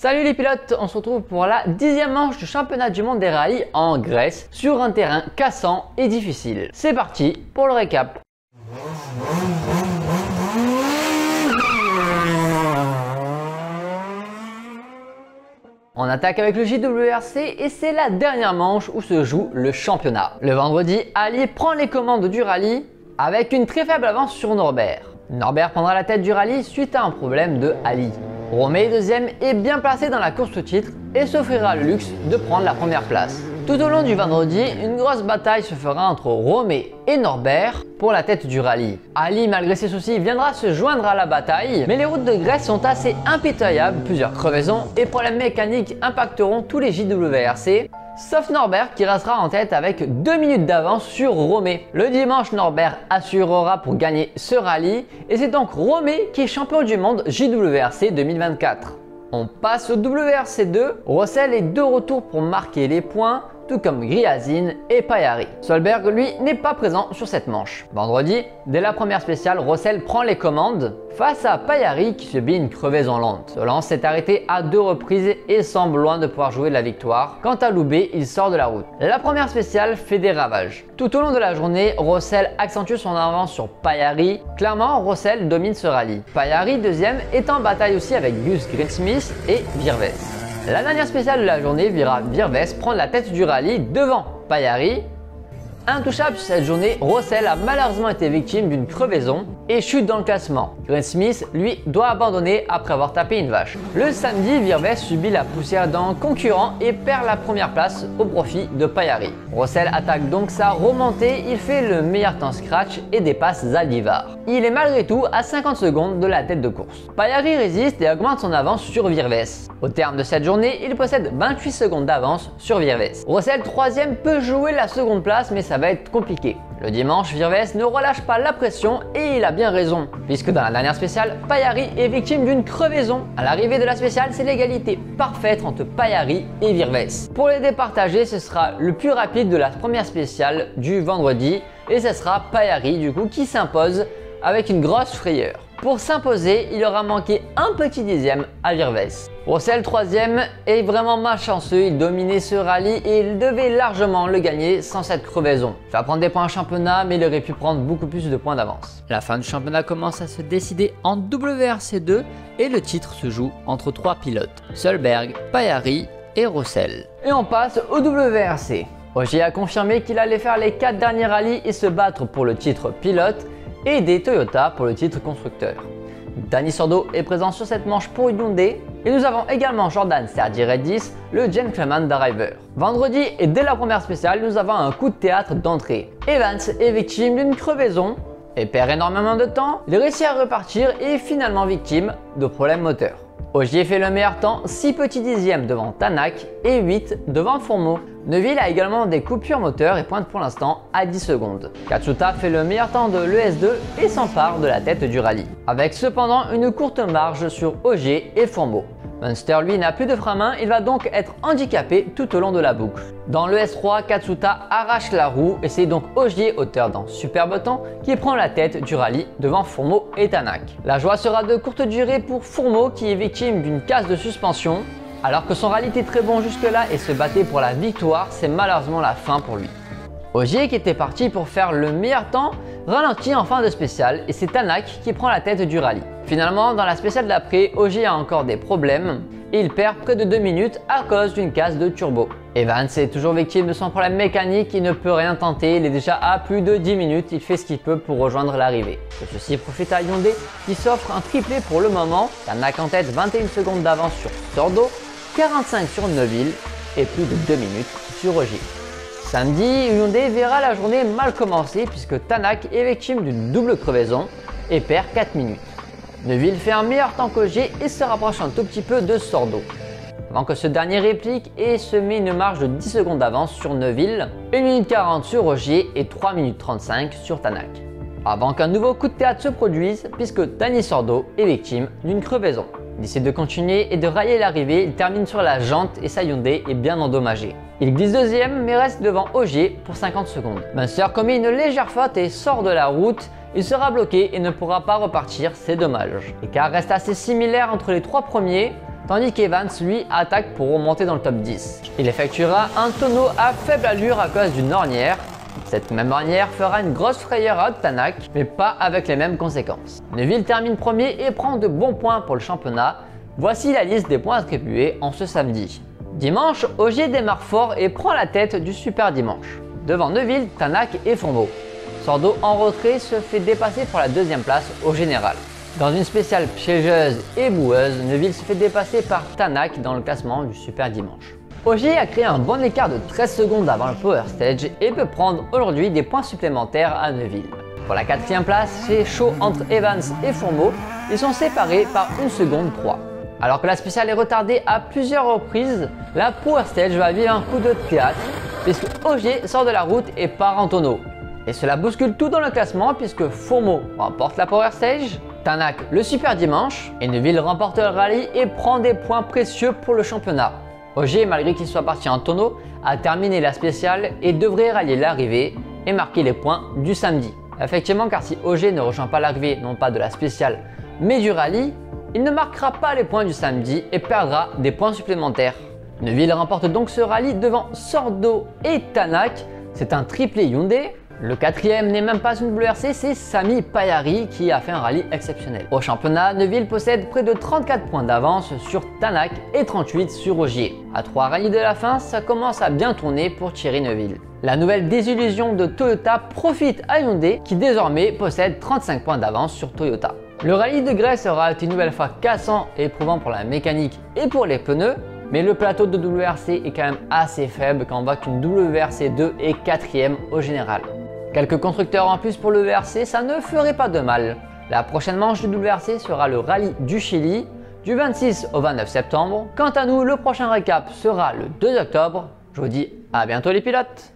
Salut les pilotes, on se retrouve pour la 10e manche du championnat du monde des rallyes en Grèce sur un terrain cassant et difficile. C'est parti pour le récap. On attaque avec le JWRC et c'est la dernière manche où se joue le championnat. Le vendredi, Ali prend les commandes du rallye avec une très faible avance sur Norbert. Norbert prendra la tête du rallye suite à un problème de Ali. Romain, deuxième, est bien placé dans la course au titre et s'offrira le luxe de prendre la première place. Tout au long du vendredi, une grosse bataille se fera entre Romain et Norbert pour la tête du rallye. Ali, malgré ses soucis, viendra se joindre à la bataille, mais les routes de Grèce sont assez impitoyables, plusieurs crevaisons et problèmes mécaniques impacteront tous les JWRC, sauf Norbert qui restera en tête avec 2 minutes d'avance sur Romain. Le dimanche, Norbert assurera pour gagner ce rallye et c'est donc Romain qui est champion du monde JWRC 2024. On passe au WRC2, Rossel est de retour pour marquer les points, tout comme Griazine et Payari. Solberg, lui, n'est pas présent sur cette manche. Vendredi, dès la première spéciale, Rossel prend les commandes face à Payari qui subit une crevaison lente. Solence s'est arrêté à 2 reprises et semble loin de pouvoir jouer la victoire. Quant à Loubet, il sort de la route. La première spéciale fait des ravages. Tout au long de la journée, Rossel accentue son avance sur Payari. Clairement, Rossel domine ce rallye. Payari, deuxième, est en bataille aussi avec Gus Greensmith et Virves. La dernière spéciale de la journée verra Virves prendre la tête du rallye devant Payari. Intouchable sur cette journée, Rossel a malheureusement été victime d'une crevaison et chute dans le classement. Greensmith, lui, doit abandonner après avoir tapé une vache. Le samedi, Virves subit la poussière d'un concurrent et perd la première place au profit de Payari. Rossel attaque donc sa remontée, il fait le meilleur temps scratch et dépasse Zaldivar. Il est malgré tout à 50 secondes de la tête de course. Payari résiste et augmente son avance sur Virves. Au terme de cette journée, il possède 28 secondes d'avance sur Virves. Rossel, troisième, peut jouer la seconde place, mais ça va être compliqué. Le dimanche, Virves ne relâche pas la pression et il a bien raison, puisque dans la dernière spéciale, Payari est victime d'une crevaison. À l'arrivée de la spéciale, c'est l'égalité parfaite entre Payari et Virves. Pour les départager, ce sera le plus rapide de la première spéciale du vendredi et ce sera Payari du coup qui s'impose avec une grosse frayeur. Pour s'imposer, il aura manqué un petit dixième à Virves. Rossel, troisième, est vraiment malchanceux, il dominait ce rallye et il devait largement le gagner sans cette crevaison. Il va prendre des points en championnat, mais il aurait pu prendre beaucoup plus de points d'avance. La fin du championnat commence à se décider en WRC2 et le titre se joue entre 3 pilotes, Solberg, Payari et Rossel. Et on passe au WRC. Ogier a confirmé qu'il allait faire les 4 derniers rallyes et se battre pour le titre pilote et des Toyota pour le titre constructeur. Dani Sordo est présent sur cette manche pour Hyundai et nous avons également Jordan Sergi-Redis, le gentleman driver. Vendredi et dès la première spéciale, nous avons un coup de théâtre d'entrée. Evans est victime d'une crevaison et perd énormément de temps. Il réussit à repartir et est finalement victime de problèmes moteurs. Ogier fait le meilleur temps, 6 petits dixièmes devant Tanak et 8 devant Fourmeau. Neuville a également des coupures moteurs et pointe pour l'instant à 10 secondes. Katsuta fait le meilleur temps de l'ES2 et s'empare de la tête du rallye, avec cependant une courte marge sur Ogier et Fourmeau. Munster lui n'a plus de frein à main, il va donc être handicapé tout au long de la boucle. Dans le S3, Katsuta arrache la roue et c'est donc Ogier, auteur d'un superbe temps, qui prend la tête du rallye devant Fourmeau et Tanak. La joie sera de courte durée pour Fourmeau qui est victime d'une casse de suspension. Alors que son rallye était très bon jusque-là et se battait pour la victoire, c'est malheureusement la fin pour lui. Ogier qui était parti pour faire le meilleur temps, ralentit en fin de spéciale et c'est Tanak qui prend la tête du rallye. Finalement, dans la spéciale d'après, Ogier a encore des problèmes et il perd près de 2 minutes à cause d'une casse de turbo. Evans est toujours victime de son problème mécanique, il ne peut rien tenter, il est déjà à plus de 10 minutes, il fait ce qu'il peut pour rejoindre l'arrivée. De ceci profite à Hyundai qui s'offre un triplé pour le moment. Tanak en tête, 21 secondes d'avance sur Sordo, 45 sur Neuville et plus de 2 minutes sur Ogier. Samedi, Hyundai verra la journée mal commencer puisque Tanak est victime d'une double crevaison et perd 4 minutes. Neuville fait un meilleur temps qu'Ogier et se rapproche un tout petit peu de Sordo. Avant que ce dernier réplique et se met une marge de 10 secondes d'avance sur Neuville, 1 minute 40 sur Ogier et 3 minutes 35 sur Tanak. Avant qu'un nouveau coup de théâtre se produise puisque Dani Sordo est victime d'une crevaison. Il décide de continuer et de railler l'arrivée, il termine sur la jante et sa Hyundai est bien endommagée. Il glisse deuxième mais reste devant Ogier pour 50 secondes. Munster commet une légère faute et sort de la route. Il sera bloqué et ne pourra pas repartir, c'est dommage. L'écart reste assez similaire entre les trois premiers. tandis qu'Evans lui attaque pour remonter dans le top 10. Il effectuera un tonneau à faible allure à cause d'une ornière. Cette même ornière fera une grosse frayeur à Tanak, mais pas avec les mêmes conséquences. Neuville termine premier et prend de bons points pour le championnat. Voici la liste des points attribués en ce samedi. Dimanche, Ogier démarre fort et prend la tête du super dimanche. Devant Neuville, Tanak et Fourmeau. Sordo en retrait se fait dépasser pour la deuxième place au général. Dans une spéciale piégeuse et boueuse, Neuville se fait dépasser par Tanak dans le classement du super dimanche. Ogier a créé un bon écart de 13 secondes avant le Power Stage et peut prendre aujourd'hui des points supplémentaires à Neuville. Pour la quatrième place, c'est chaud entre Evans et Fourmeau, ils sont séparés par 1 seconde 3. Alors que la spéciale est retardée à plusieurs reprises, la Power Stage va vivre un coup de théâtre puisque Ogier sort de la route et part en tonneau. Et cela bouscule tout dans le classement puisque Fourmeau remporte la Power Stage, Tanak le super dimanche et Neuville remporte le rallye et prend des points précieux pour le championnat. Ogier, malgré qu'il soit parti en tonneau, a terminé la spéciale et devrait rallier l'arrivée et marquer les points du samedi. Effectivement, car si Ogier ne rejoint pas l'arrivée non pas de la spéciale mais du rallye, il ne marquera pas les points du samedi et perdra des points supplémentaires. Neuville remporte donc ce rallye devant Sordo et Tanak, c'est un triplé Hyundai. Le quatrième n'est même pas une WRC, c'est Sami Payari qui a fait un rallye exceptionnel. Au championnat, Neuville possède près de 34 points d'avance sur Tanak et 38 sur Ogier. À 3 rallyes de la fin, ça commence à bien tourner pour Thierry Neuville. La nouvelle désillusion de Toyota profite à Hyundai qui désormais possède 35 points d'avance sur Toyota. Le rallye de Grèce sera une nouvelle fois cassant et éprouvant pour la mécanique et pour les pneus, mais le plateau de WRC est quand même assez faible quand on voit qu'une WRC 2 est 4ème au général. Quelques constructeurs en plus pour le WRC, ça ne ferait pas de mal. La prochaine manche du WRC sera le rallye du Chili, du 26 au 29 septembre. Quant à nous, le prochain récap sera le 2 octobre. Je vous dis à bientôt les pilotes!